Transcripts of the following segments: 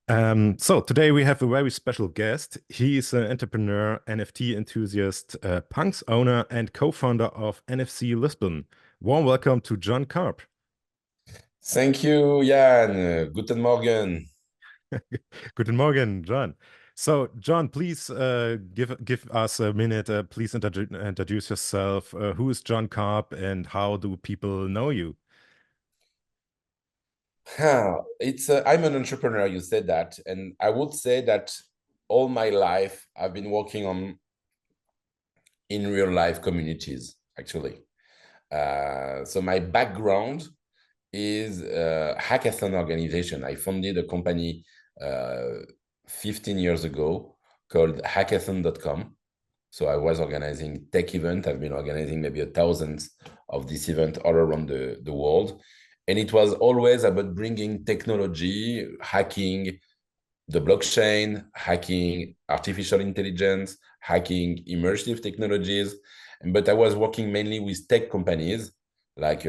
So today we have a very special guest. He is an entrepreneur, NFT enthusiast, Punk's owner, and co-founder of NFC Lisbon. Warm welcome to John Karp. Thank you, Jan. Guten Morgen. Guten Morgen, John. So, John, please give us a minute. Please introduce yourself. Who is John Karp, and how do people know you? I'm an entrepreneur, you said that. And I would say that all my life I've been working on in real life communities, actually. So my background is hackathon organization. I founded a company uh, 15 years ago called hackathon.com. So I was organizing tech event. I've been organizing maybe 1,000 of this event all around the world. And it was always about bringing technology, hacking the blockchain, hacking artificial intelligence, hacking immersive technologies. But I was working mainly with tech companies like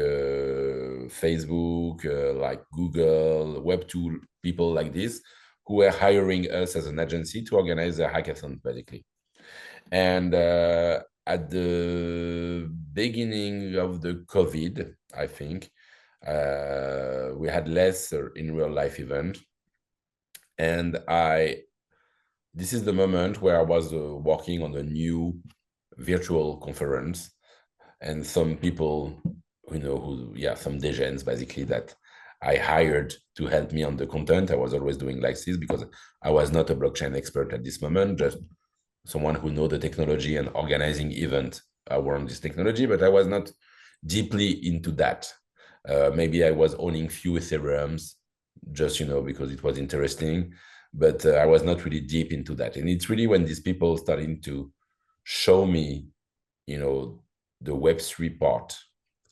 Facebook, like Google, Web2 people like this, who were hiring us as an agency to organize a hackathon, basically. And at the beginning of the COVID, I think, we had less in real life event. And this is the moment where I was working on a new virtual conference, and some people some degens basically that I hired to help me on the content. I was always doing like this because I was not a blockchain expert at this moment, just someone who know the technology and organizing event around this technology, but I was not deeply into that. Maybe I was owning few Ethereums just, because it was interesting, but I was not really deep into that. And it's really when these people starting to show me, the Web3 part,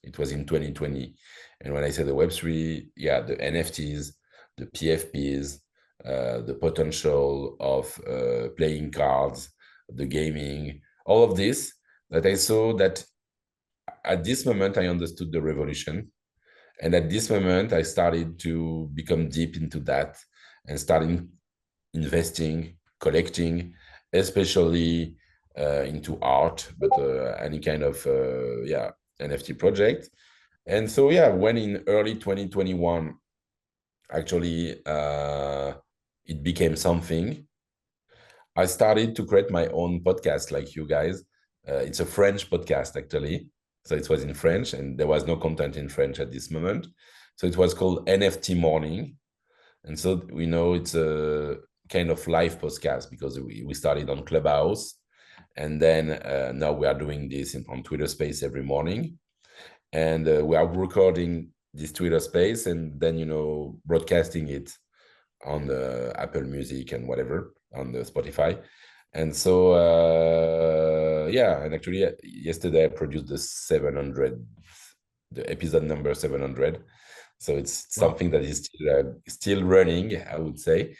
it was in 2020. And when I say the Web3, yeah, the NFTs, the PFPs, the potential of playing cards, the gaming, all of this, that I saw that at this moment I understood the revolution. And at this moment, I started to become deep into that and starting investing, collecting, especially into art, but any kind of NFT project. And so yeah, when in early 2021, actually it became something. I started to create my own podcast like you guys. It's a French podcast, actually. So it was in French, and there was no content in French at this moment. So it was called NFT Morning. And so we know it's a kind of live podcast because we started on Clubhouse. And then now we are doing this on Twitter Space every morning. And we are recording this Twitter Space and then, broadcasting it on the Apple Music and whatever on the Spotify. And so yeah, and actually yesterday I produced the episode number 700. So it's Wow. something that is still running, I would say.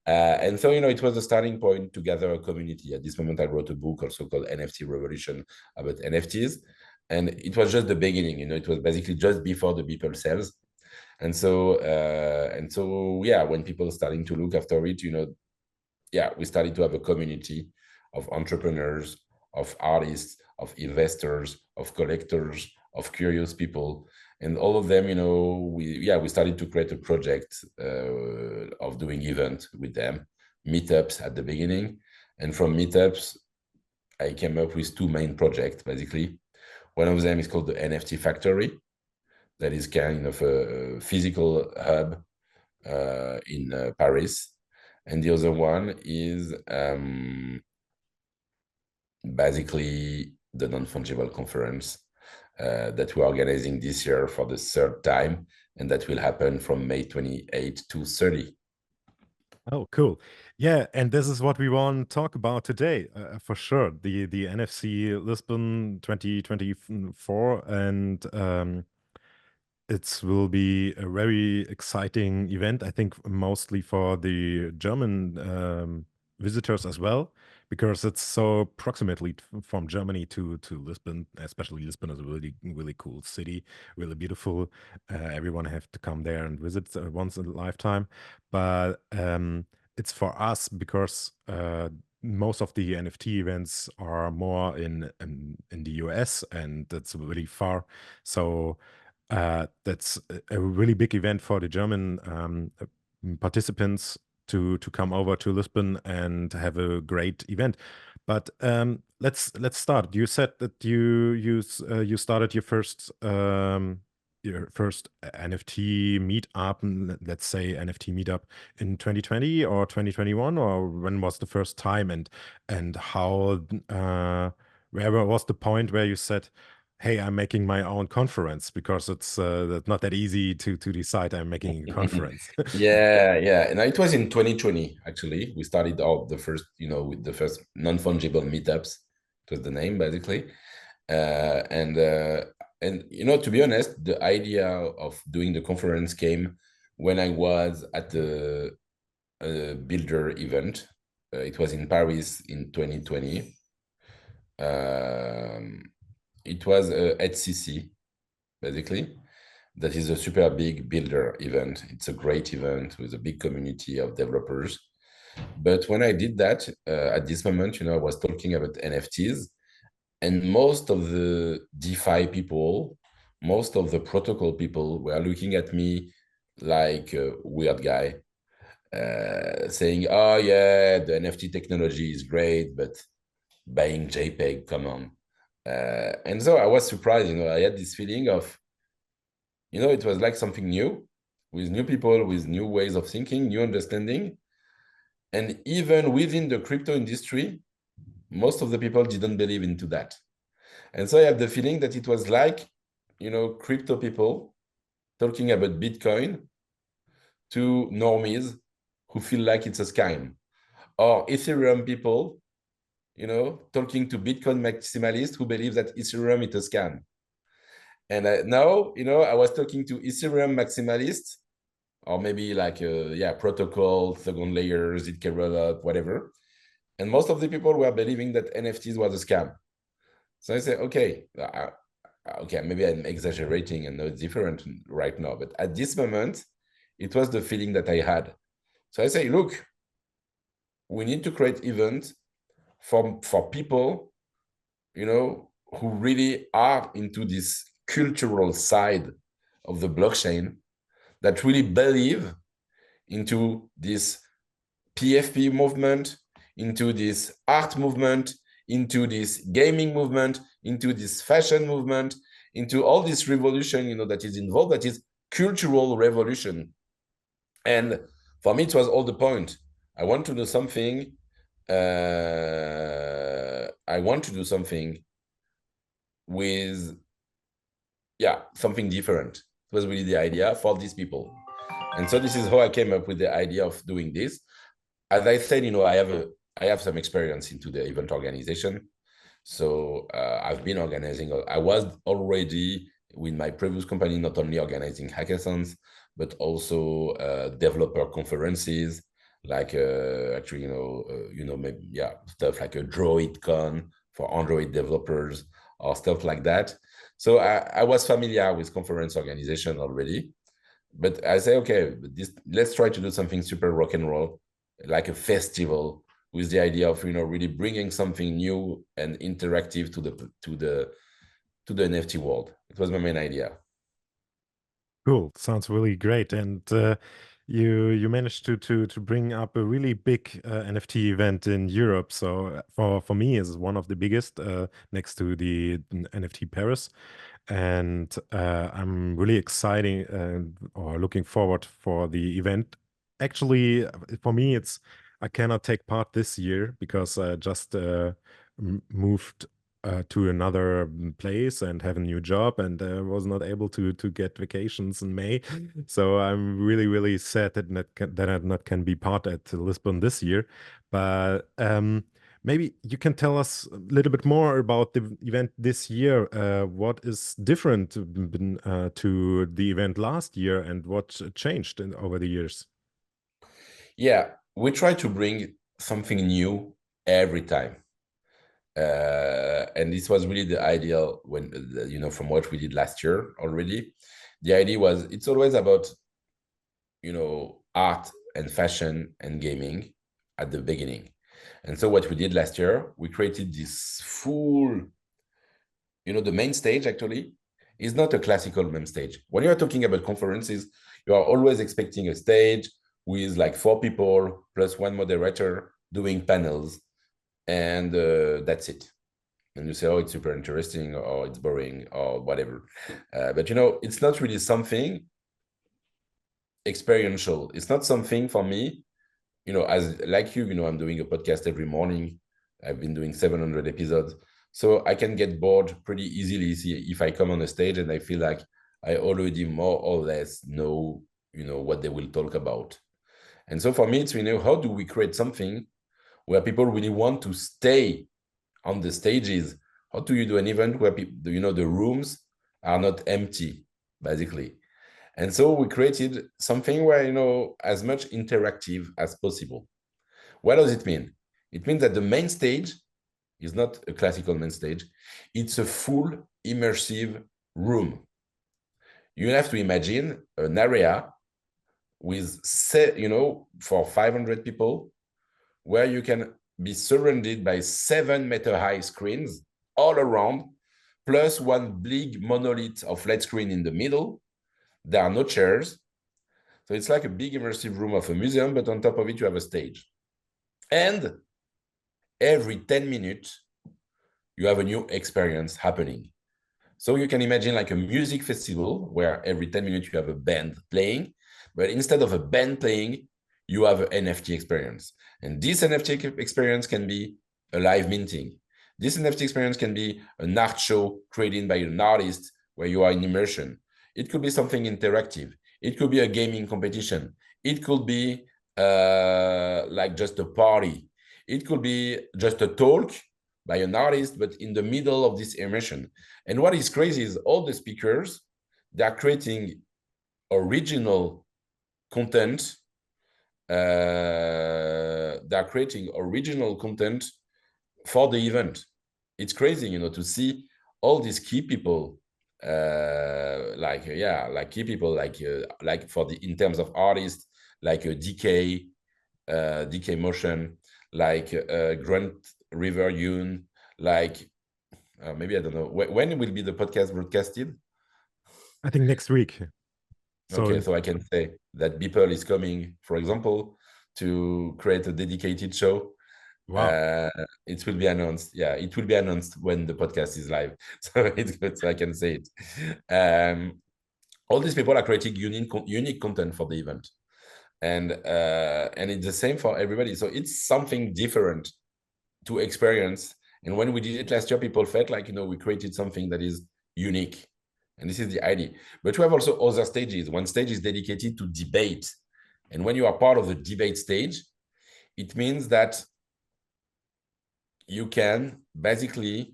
And so, it was a starting point to gather a community. At this moment, I wrote a book also called NFT Revolution about NFTs. And it was just the beginning, it was basically just before the Beeple sales. And so yeah, when people starting to look after it, yeah, we started to have a community of entrepreneurs, of artists, of investors, of collectors, of curious people, and all of them, we started to create a project of doing event with them, meetups at the beginning, and from meetups, I came up with two main projects basically. One of them is called the NFT Factory, that is kind of a physical hub in Paris. And the other one is basically the Non-Fungible-Conference that we're organizing this year for the third time. And that will happen from May 28 to 30. Oh, cool. Yeah, and this is what we want to talk about today, for sure. The NFC Lisbon 2024, and it will be a very exciting event, I think, mostly for the German visitors as well, because it's so proximately from Germany to Lisbon. Especially Lisbon is a really cool city, really beautiful. Everyone have to come there and visit once in a lifetime. But it's for us because most of the NFT events are more in the US, and that's really far. So that's a really big event for the German participants to come over to Lisbon and have a great event. But let's start. You said that you started your first NFT meetup, let's say NFT meetup in 2020 or 2021, or when was the first time, and how where was the point where you said, hey, I'm making my own conference, because it's not that easy to decide I'm making a conference. Yeah. And it was in 2020, actually. We started out the first, with the first non-fungible meetups. It was the name, basically. And to be honest, the idea of doing the conference came when I was at the builder event. It was in Paris in 2020. It was at CC, basically. That is a super big builder event. It's a great event with a big community of developers. But when I did that, at this moment, I was talking about NFTs, and most of the DeFi people, most of the protocol people were looking at me like a weird guy, saying, oh yeah, the NFT technology is great, but buying JPEG, come on. And so I was surprised, I had this feeling of, it was like something new, with new people, with new ways of thinking, new understanding. And even within the crypto industry, most of the people didn't believe into that. And so I have the feeling that it was like, crypto people talking about Bitcoin to normies who feel like it's a scam, or Ethereum people, talking to Bitcoin maximalists who believe that Ethereum is a scam. And now, I was talking to Ethereum maximalists, or maybe like, protocol, second layer, ZK rollup, whatever. And most of the people were believing that NFTs was a scam. So I said, okay, maybe I'm exaggerating and know it's different right now. But at this moment, it was the feeling that I had. So I say, look, we need to create events for people, who really are into this cultural side of the blockchain, that really believe into this PFP movement, into this art movement, into this gaming movement, into this fashion movement, into all this revolution, that is involved, that is cultural revolution. And for me, it was all the point. I want to do something. With, something different. It was really the idea for these people. And so this is how I came up with the idea of doing this. As I said, I have some experience into the event organization. So I've been organizing. I was already with my previous company, not only organizing hackathons, but also developer conferences, like maybe, stuff like a DroidCon for Android developers or stuff like that. So I was familiar with conference organization already. But I say, okay, let's try to do something super rock and roll, like a festival, with the idea of really bringing something new and interactive to the NFT world. It was my main idea. Cool. Sounds really great. And you managed to bring up a really big NFT event in Europe. So for me, is one of the biggest next to the NFT Paris. And I'm really exciting or looking forward for the event. Actually, for me, I cannot take part this year because I just moved to another place and have a new job, and was not able to get vacations in May. So I'm really sad that I not can be part at Lisbon this year. But maybe you can tell us a little bit more about the event this year. What is different to the event last year, and what changed over the years? Yeah, we try to bring something new every time. And this was really the ideal when, from what we did last year already. The idea was it's always about, art and fashion and gaming at the beginning. And so what we did last year, we created this full, the main stage actually is not a classical main stage. When you're talking about conferences, you are always expecting a stage with like 4 people plus 1 moderator doing panels, and that's it. And you say, oh, it's super interesting, or it's boring, or whatever. But it's not really something experiential. It's not something for me, as like you, I'm doing a podcast every morning. I've been doing 700 episodes. So I can get bored pretty easily if I come on a stage and I feel like I already more or less know, what they will talk about. And so for me, it's, how do we create something where people really want to stay on the stages? How do you do an event where people, the rooms are not empty, basically? And so we created something where, as much interactive as possible. What does it mean? It means that the main stage is not a classical main stage. It's a full immersive room. You have to imagine an area with, for 500 people, where you can be surrounded by 7-meter high screens all around, plus 1 big monolith of LED screen in the middle. There are no chairs. So it's like a big immersive room of a museum, but on top of it, you have a stage. And every 10 minutes, you have a new experience happening. So you can imagine like a music festival where every 10 minutes you have a band playing, but instead of a band playing, you have an NFT experience. And this NFT experience can be a live minting. This NFT experience can be an art show created by an artist where you are in immersion. It could be something interactive. It could be a gaming competition. It could be like just a party. It could be just a talk by an artist, but in the middle of this immersion. And what is crazy is all the speakers, they are creating original content. They're creating original content for the event. It's crazy, to see all these key people, like key people, like for the in terms of artists, like DK, DK Motion, like Grant River Yoon, like maybe I don't know when will be the podcast broadcasted. I think next week. Okay, so I can say that Beeple is coming, for example, to create a dedicated show. Wow. It will be announced. Yeah, it will be announced when the podcast is live. So it's good, so I can say it. All these people are creating unique content for the event. And it's the same for everybody. So it's something different to experience. And when we did it last year, people felt like, we created something that is unique. And this is the idea. But we have also other stages. One stage is dedicated to debate. And when you are part of the debate stage, it means that you can basically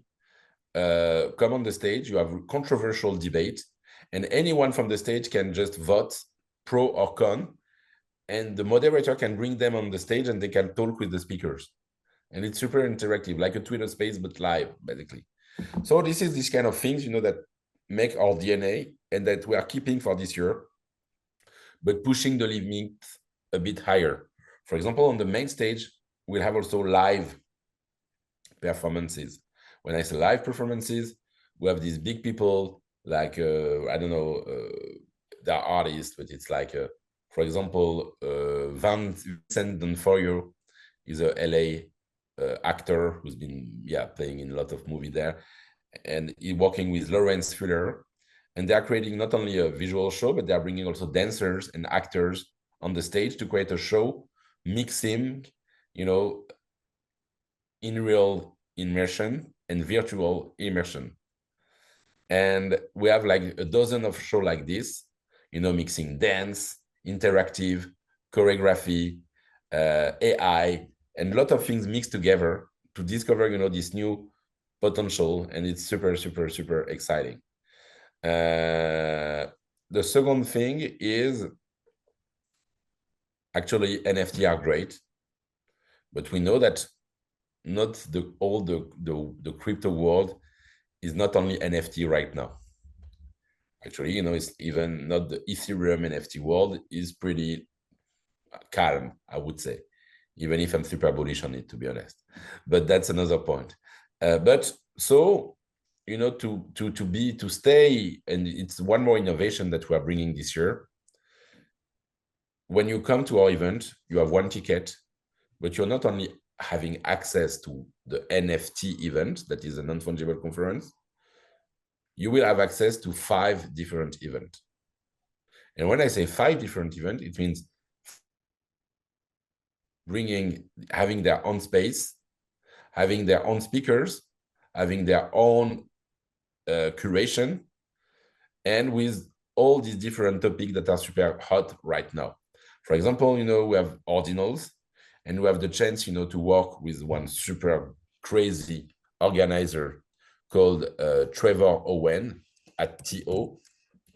come on the stage, you have a controversial debate, and anyone from the stage can just vote pro or con, and the moderator can bring them on the stage and they can talk with the speakers. And it's super interactive, like a Twitter space, but live, basically. So this is this kind of things, that make our DNA and that we are keeping for this year, but pushing the limit a bit higher. For example, on the main stage, we'll have also live performances. When I say live performances, we have these big people like, I don't know, they're artists, but it's like, for example, Vincent D'Onofrio is a LA actor who's been playing in a lot of movies there, and he's working with Lawrence Fuller, and they're creating not only a visual show, but they're bringing also dancers and actors on the stage to create a show, mixing, in real immersion and virtual immersion. And we have like a dozen of shows like this, mixing dance, interactive, choreography, AI, and a lot of things mixed together to discover, this new potential. And it's super, super, super exciting. The second thing is actually NFT are great, but we know that not the crypto world is not only NFT right now. Actually, it's even not the Ethereum NFT world is pretty calm, I would say, even if I'm super bullish on it, to be honest. But that's another point. But so, to stay, and it's one more innovation that we are bringing this year. When you come to our event, you have one ticket, but you're not only having access to the NFT event, that is a non-fungible conference, you will have access to 5 different events. And when I say 5 different events, it means having their own space, having their own speakers, having their own curation, and with all these different topics that are super hot right now. For example, we have ordinals, and we have the chance, to work with one super crazy organizer called Trevor Owen at TO.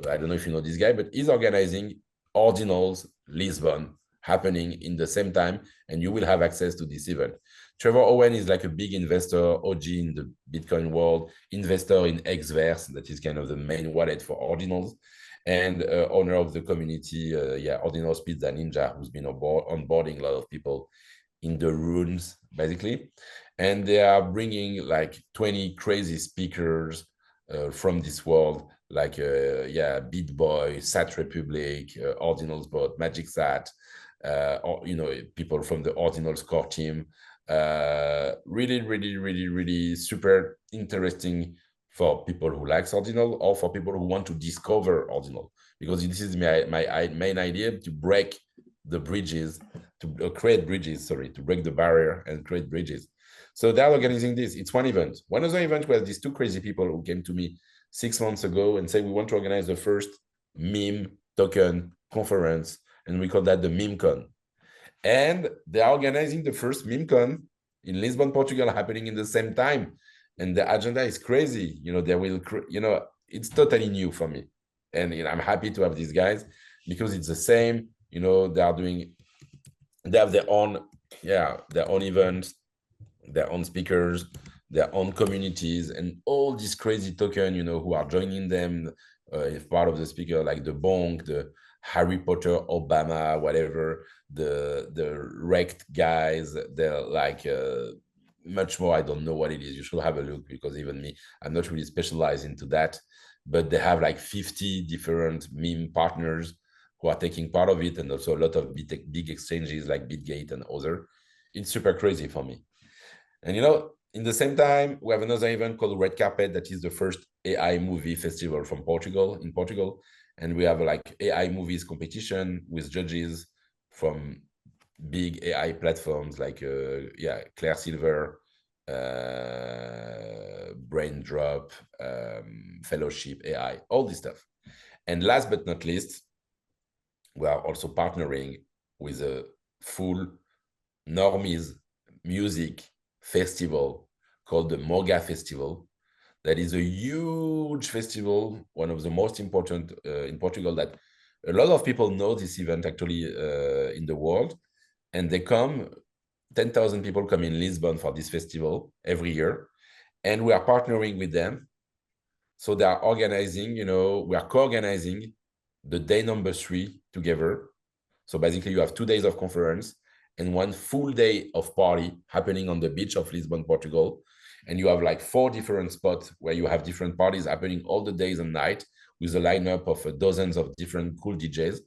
I don't know if you know this guy, but he's organizing ordinals Lisbon happening in the same time, and you will have access to this event. Trevor Owen is like a big investor, OG in the Bitcoin world, investor in Xverse, that is kind of the main wallet for ordinals, and owner of the community, Ordinals Pizza Ninja, who's been onboarding a lot of people in the runes, basically. And they are bringing like 20 crazy speakers from this world, like Beat Boy, Sat Republic, Ordinals Bot, Magic Sat, or people from the Ordinals core team. Really, really, really, really super interesting for people who like Ordinal, or for people who want to discover Ordinal, because this is my main idea, to break the bridges, to create bridges, to break the barrier and create bridges. So they're organizing this. It's one event. One other event where these 2 crazy people who came to me 6 months ago and said, we want to organize the first meme token conference, and we call that the MemeCon. And they are organizing the first MemeCon in Lisbon, Portugal, happening in the same time. And the agenda is crazy. They will, it's totally new for me. And I'm happy to have these guys, because it's the same, they have their own events, their own speakers, their own communities, and all these crazy tokens, who are joining them if part of the speaker, like the Bonk, the Harry Potter, Obama, whatever, the wrecked guys, they're like much more. I don't know what it is. You should have a look, because even me, I'm not really specialized into that. But they have like 50 different meme partners who are taking part of it, and also a lot of big exchanges like Bitgate and other. It's super crazy for me. And in the same time, we have another event called Red Carpet, that is the first AI movie festival in Portugal. And we have like AI movies competition with judges from big AI platforms like Claire Silver, Braindrop, Fellowship AI, all this stuff. And last but not least, we are also partnering with a full normies music festival called the Moga Festival. That is a huge festival, one of the most important in Portugal, that a lot of people know this event actually in the world. And they come, 10,000 people come in Lisbon for this festival every year. And we are partnering with them. So they are organizing, we are co-organizing the day number 3 together. So basically you have 2 days of conference and 1 full day of party happening on the beach of Lisbon, Portugal. And you have like 4 different spots where you have different parties happening all the days and night, with a lineup of dozens of different cool DJs.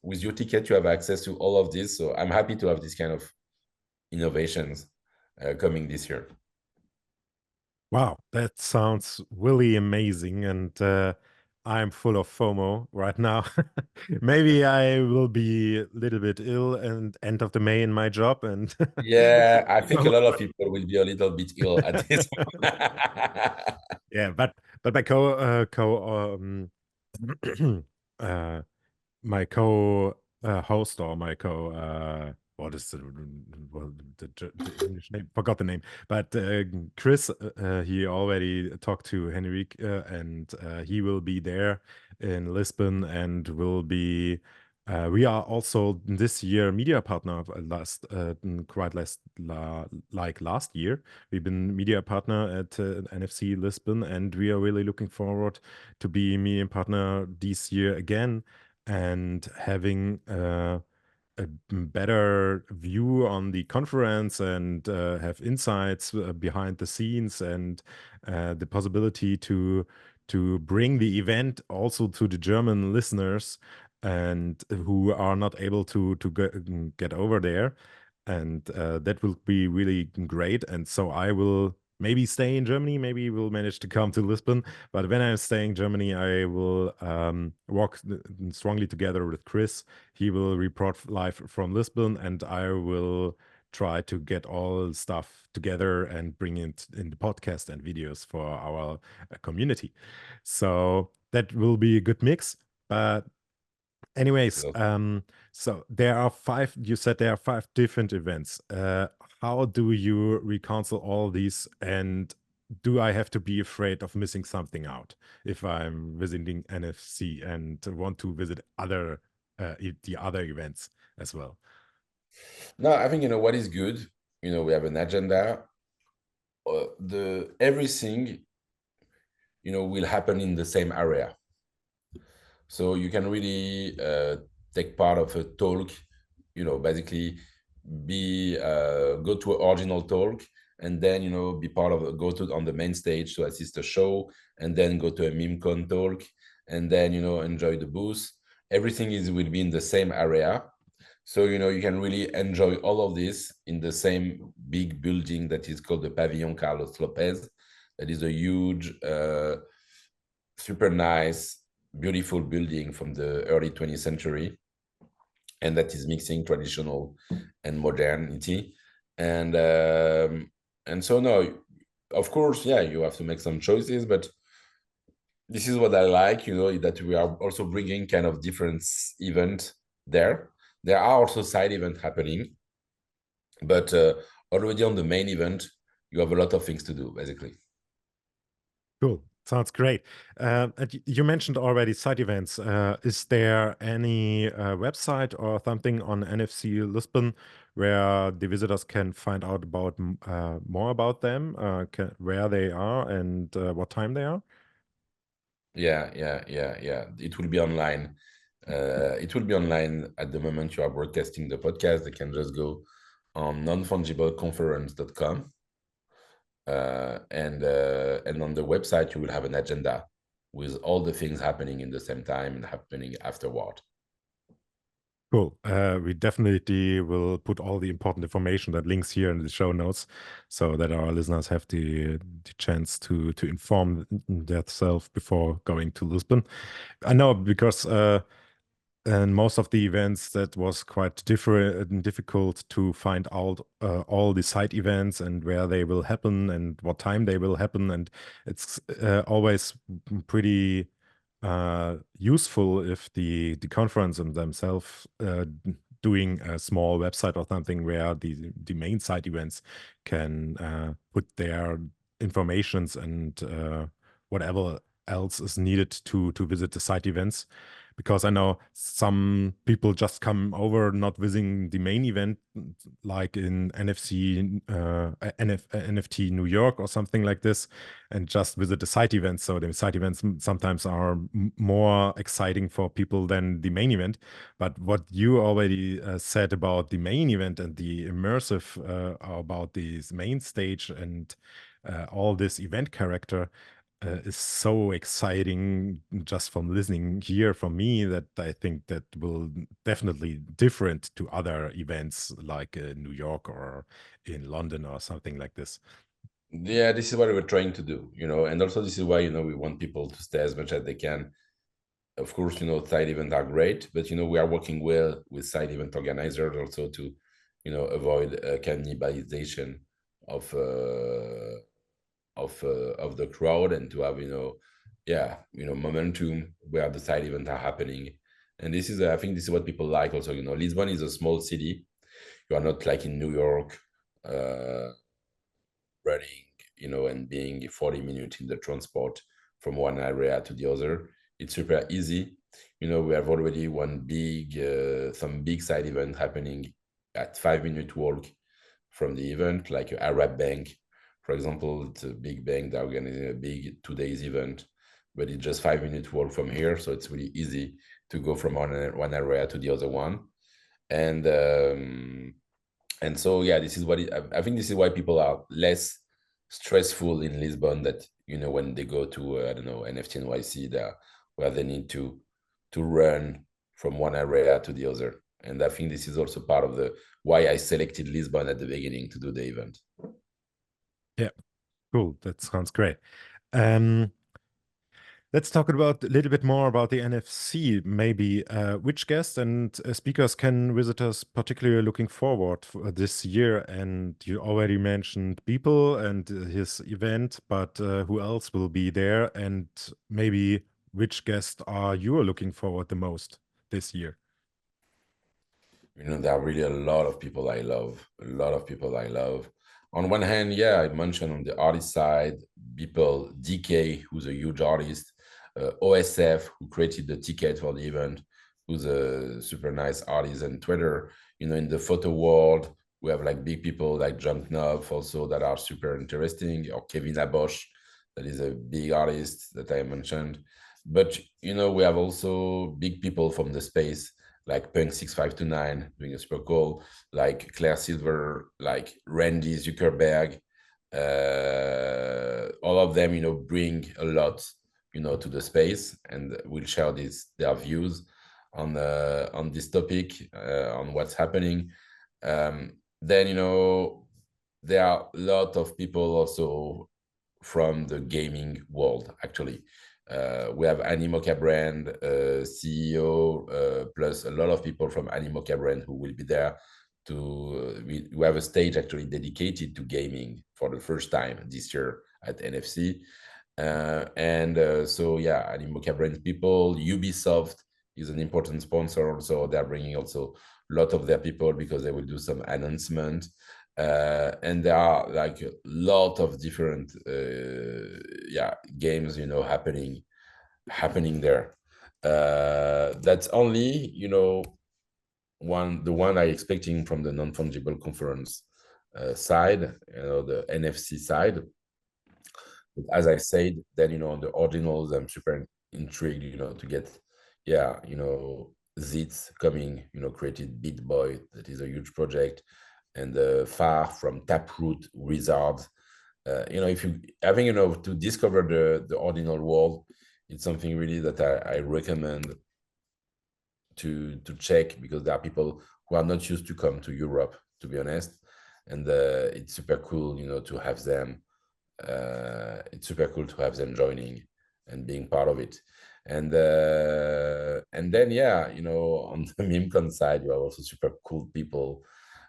With your ticket, you have access to all of this. So I'm happy to have this kind of innovations coming this year. Wow, that sounds really amazing. And I'm full of FOMO right now. Maybe I will be a little bit ill and end of the May in my job. And yeah, I think a lot of people will be a little bit ill at this point. yeah, but my co host, or my co what is the English name? Forgot the name. But Chris, he already talked to Henrik, and he will be there in Lisbon and will be We are also this year media partner of like last year. We've been media partner at NFC Lisbon, and we are really looking forward to be media partner this year again and having a better view on the conference and have insights behind the scenes and the possibility to bring the event also to the German listeners and who are not able to get over there, and that will be really great. And so I will maybe stay in Germany, maybe we'll manage to come to Lisbon, but when I'm staying in Germany, I will work strongly together with Chris. He will report live from Lisbon, and I will try to get all stuff together and bring it in the podcast and videos for our community. So that will be a good mix. But anyways, So, so there are five, you said there are five different events. How do you reconcile all these, and do I have to be afraid of missing something out if I'm visiting NFC and want to visit the other events as well? no, I think, what is good, we have an agenda. Everything, will happen in the same area. So you can really take part of a talk, basically go to an original talk, and then, be part of go to on the main stage to assist a show, and then go to a MemeCon talk, and then, enjoy the booth. Everything will be in the same area. So, you can really enjoy all of this in the same big building that is called the Pavillon Carlos Lopez. That is a huge, super nice, beautiful building from the early 20th century, and that is mixing traditional and modernity. And so, no, of course, yeah, you have to make some choices, but this is what I like, that we are also bringing kind of different event there. There are also side events happening, but already on the main event, you have a lot of things to do, basically. Cool. Sounds great. And you mentioned already side events. Is there any website or something on NFC Lisbon where the visitors can find out about more about them, where they are and what time they are? Yeah. It will be online. It will be online at the moment you are broadcasting the podcast. They can just go on non-fungible-conference.com, and on the website you will have an agenda with all the things happening in the same time and happening afterward. Cool. We definitely will put all the important information that links here in the show notes so that our listeners have the chance to inform themselves before going to Lisbon. I know because and most of the events that was quite difficult to find out all the side events and where they will happen and what time they will happen, and it's always pretty useful if the conference and themselves doing a small website or something where the main side events can put their informations and whatever else is needed to visit the side events, because I know some people just come over not visiting the main event, like in NFC, NFT New York or something like this, and just visit the side events. So the side events sometimes are more exciting for people than the main event. But what you already said about the main event and the immersive about this main stage and all this event character is so exciting just from listening here from me, that I think that will definitely different to other events like New York or in London or something like this. Yeah, this is what we're trying to do, and also this is why, we want people to stay as much as they can. Of course, side events are great, but we are working well with side event organizers also to avoid cannibalization of of the crowd, and to have momentum where the side events are happening. And this is I think this is what people like also. Lisbon is a small city. You are not like in New York, running, and being 40 minutes in the transport from one area to the other. It's super easy. We have already some big side event happening at 5-minute walk from the event, like Arab Bank, for example. It's a big bank that organizing a big 2 days event, but it's just 5-minute walk from here. So it's really easy to go from one area to the other one. And so, yeah, this is I think this is why people are less stressful in Lisbon, that, when they go to, I don't know, NFT NYC, there, where they need to run from one area to the other. And I think this is also part of why I selected Lisbon at the beginning to do the event. Yeah, cool. That sounds great. Let's talk about a little bit more about the NFC. Maybe which guests and speakers can visitors particularly looking forward for this year? And you already mentioned Beeple and his event, but who else will be there? And maybe which guest are you looking forward the most this year? There are really a lot of people I love. On one hand, yeah, I mentioned on the artist side, people, DK, who's a huge artist, OSF, who created the ticket for the event, who's a super nice artist, and Twitter. In the photo world, we have like big people like Junk Knopf also that are super interesting, or Kevin Abosch, that is a big artist that I mentioned. But, we have also big people from the space, like Punk 6529 doing a super call, like Claire Silver, like Randy Zuckerberg. All of them, bring a lot, to the space, and will share their views on this topic, on what's happening. Then, there are a lot of people also from the gaming world, actually. We have Animoca brand CEO, plus a lot of people from Animoca brand who will be there. We have a stage actually dedicated to gaming for the first time this year at NFC. So, yeah, Animoca brand people. Ubisoft is an important sponsor, so they're bringing also a lot of their people because they will do some announcement. And there are like a lot of different games happening there. That's only the one I expecting from the Non-Fungible-Conference side, the NFC side. But as I said, then on the ordinals, I'm super intrigued to get Zitz coming, created Beat Boy, that is a huge project. And Far from Taproot Wizard. If you having to discover the ordinal world, it's something really that I recommend to check, because there are people who are not used to come to Europe, to be honest, and it's super cool to have them. It's super cool to have them joining and being part of it. And then, yeah, on the MemeCon side, you are also super cool people,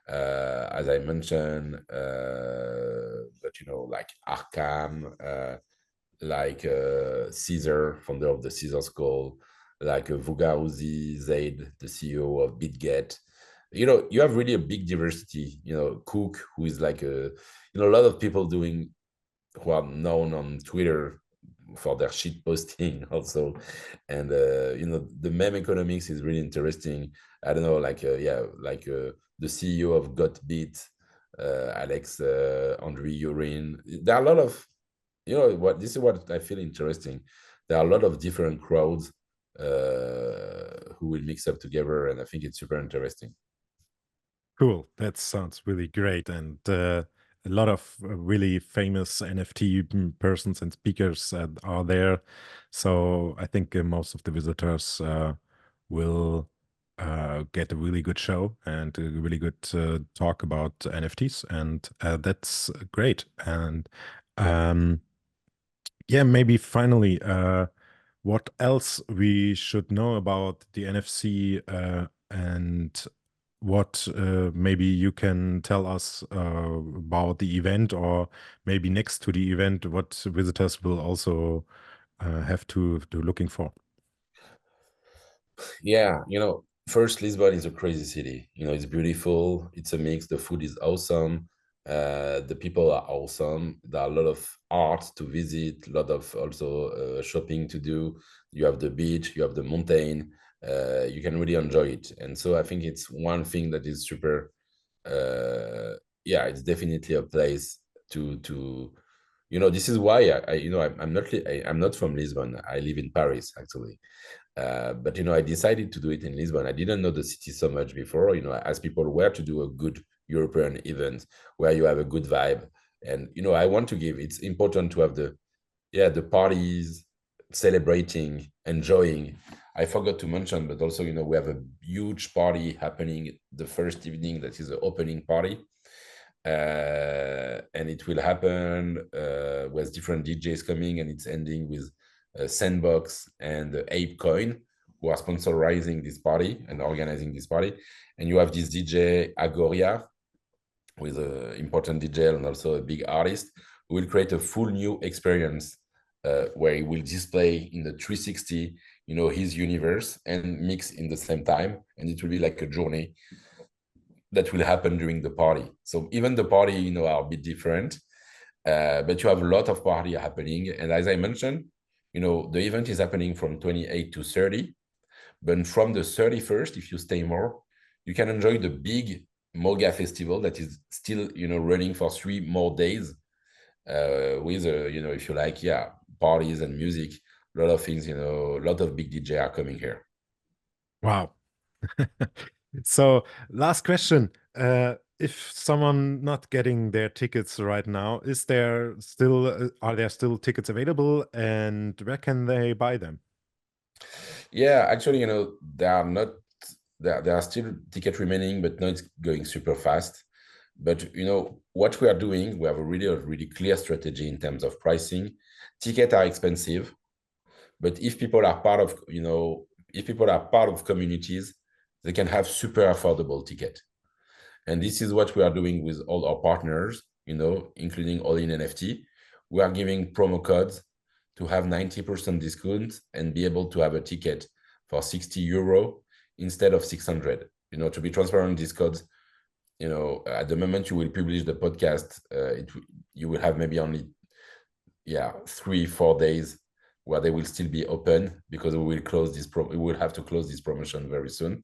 as I mentioned, but like Arkham, like Caesar, founder of the Caesar Skull, like Vuga Uzi Zaid, the CEO of BitGet. You have really a big diversity. Cook, who is like a lot of people who are known on Twitter for their shit posting also. And the meme economics is really interesting. I don't know, like the CEO of GotBit, Alex Andrew Urin. There are a lot of this is what I feel interesting. There are a lot of different crowds who will mix up together, and I think it's super interesting. Cool. That sounds really great. And a lot of really famous NFT persons and speakers are there. So I think most of the visitors will get a really good show and a really good talk about NFTs. And that's great. And yeah, maybe finally, what else we should know about the NFC and what maybe you can tell us about the event, or maybe next to the event, what visitors will also have to do looking for. Yeah, first, Lisbon is a crazy city. It's beautiful. It's a mix. The food is awesome. The people are awesome. There are a lot of art to visit, a lot of also shopping to do. you have the beach, you have the mountain, you can really enjoy it. And so I think it's one thing that is super, yeah, it's definitely a place to this is why I'm not from Lisbon. I live in Paris actually. But I decided to do it in Lisbon. I didn't know the city so much before. I asked people where to do a good European event where you have a good vibe. And I want to give. It's important to have the parties, celebrating, enjoying. I forgot to mention, but also we have a huge party happening the first evening. That is the opening party. And it will happen with different DJs coming, and it's ending with Sandbox and Ape Coin, who are sponsorizing this party and organizing this party. And you have this DJ Agoria, who is an important DJ and also a big artist, who will create a full new experience where he will display in the 360, his universe and mix in the same time. And it will be like a journey that will happen during the party. So even the party, are a bit different, but you have a lot of party happening. And as I mentioned, the event is happening from 28 to 30, but from the 31st, if you stay more, you can enjoy the big Moga festival that is still, running for 3 more days with, if you like, parties and music, a lot of things, a lot of big DJ are coming here. Wow. So, last question. If someone not getting their tickets right now, are there still tickets available, and where can they buy them? Yeah, actually, there are still tickets remaining, but not going super fast. But what we are doing, we have a really clear strategy in terms of pricing. Tickets are expensive, but if people are part of communities, they can have super affordable ticket. And this is what we are doing with all our partners, including All In NFT. We are giving promo codes to have 90% discount and be able to have a ticket for 60 euro instead of 600. To be transparent, these codes, at the moment you will publish the podcast, you will have maybe only 3-4 days where they will still be open, because we will have to close this promotion very soon.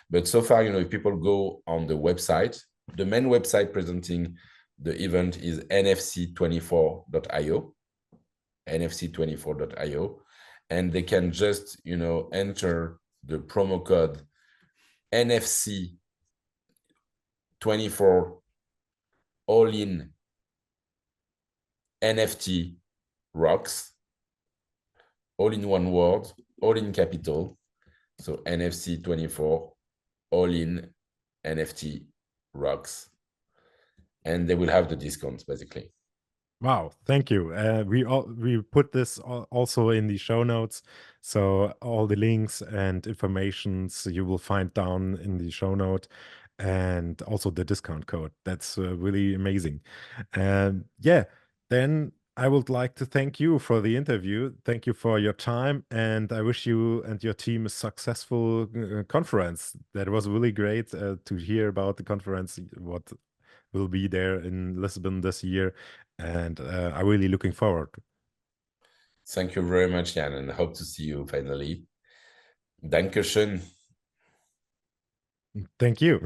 But so far, if people go on the website, the main website presenting the event is nfc24.io, nfc24.io, and they can just, enter the promo code NFC24 all in NFT rocks, all in one word, all in capital. So NFC24 all in NFT rocks, and they will have the discounts basically. Wow, thank you. We put this also in the show notes, so all the links and informations you will find down in the show note, and also the discount code. That's really amazing. And yeah, then I would like to thank you for the interview. Thank you for your time, and I wish you and your team a successful conference. That was really great to hear about the conference, what will be there in Lisbon this year, and I'm really looking forward. Thank you very much, Jan, and hope to see you finally. Dankeschön. Thank you.